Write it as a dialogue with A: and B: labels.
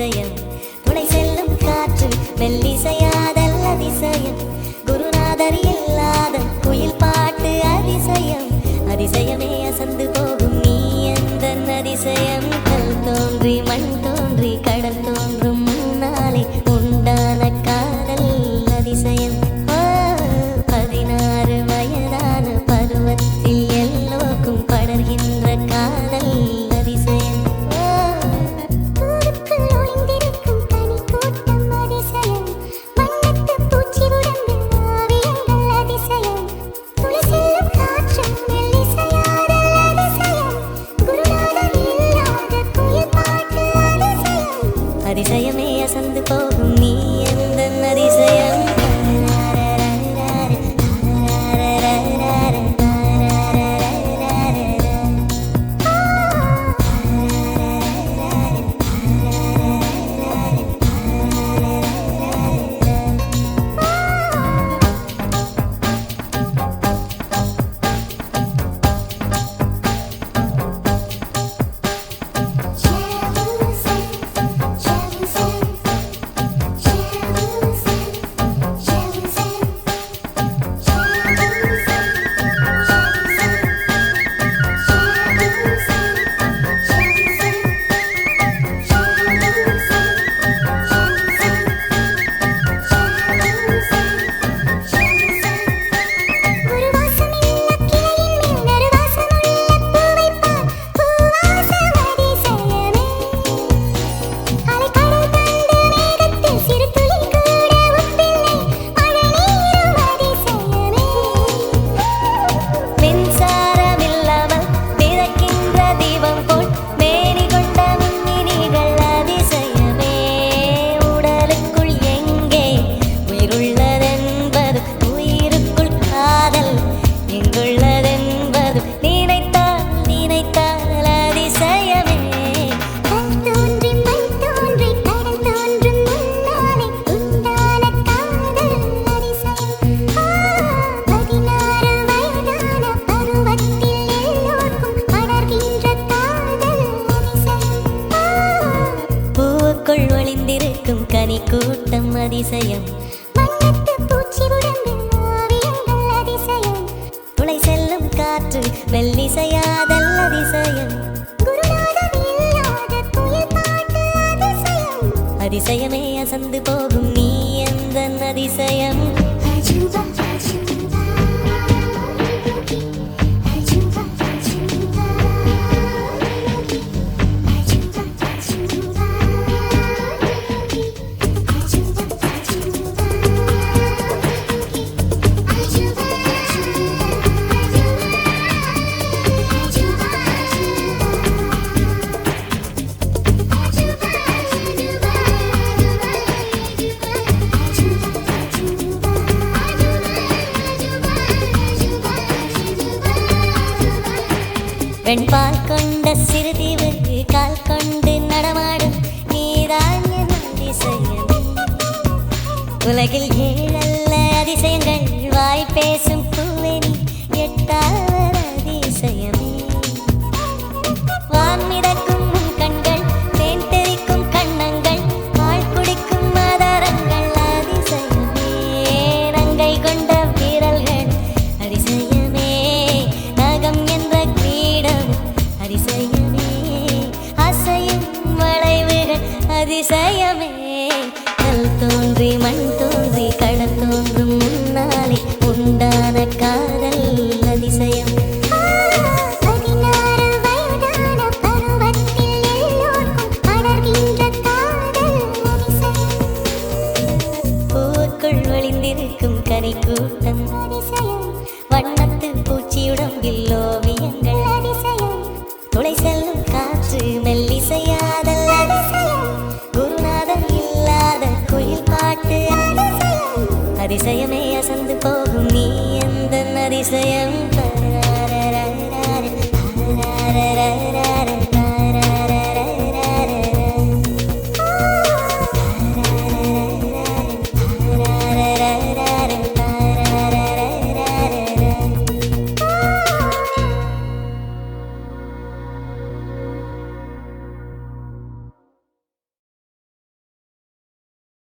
A: அதிசயம் துளை செல்லும் காற்று மெல்லிசையாதல் அதிசயம் குருநாதர் இல்லாத குயில் பாட்டு அதிசயம் அதிசயமே அசந்து போகும் நீ எந்த அதிசயம் கல் தோன்றி மண் தோன்றி கடல் தோன்றும் முன்னாலே உண்டான காதல் அதிசயம் 16 வயதான பருவத்தில் எல்லோருக்கும் படர்கின்ற காதல் அதிசயம் அதிசயமே அசந்து போகும் நீ எந்த அதிசயம் ஒளிந்திருக்கும் கனி கூட்டம் அதிசயம் வண்ணத்து பூச்சி உடம்பில் ஓவியங்கள் அதிசயம் துளை செல்லும் காற்று மெல்லிசையாதல் அதிசயம் குருநாதர் இல்லாத குயில் பாட்டு அதிசயம் அதிசயமே அசந்து போகும் நீ எந்த அதிசயம் வெண்பால் கொண்ட சிறுதீவு கால் கொண்டு நடமாடும் நீதான் என் அதிசயம் உலகில் 7 அதிசயங்கள் வாய் பேசும் பூவெனி 8வது அதிசயமே வான் மிதக்கும் கண்கள் தேன் தெறிக்கும் கண்ணங்கள் பால் குடிக்கும் ஆதாரங்கள் அதிசயமே நங்கை கொண்ட வீரல்கள் அதிசயமே நகம் என்ற அதிசயமே அசையும் வளைவுகள் அதிசயமே கல் தோன்றி மண் தோன்றி கடல் தோன்றும் முன்னாலே உண்டான காதல் அதிசயம் 16 வயதான பருவத்தில் எல்லோருக்கும் படர்கின்ற காதல் அதிசயம் பூவுக்குள் ஒளிந்திருக்கும் கனி கூட்டம் அதிசயம் வண்ணத்து பூச்சியுடம்பில் ஓவியங்கள் அதிசயம் துளை செல்லும் காற்று மெல்லிசையாதல் அதிசயம் குருநாதர் இல்லாத குயில் பாட்டு அதிசயம் அதிசயமே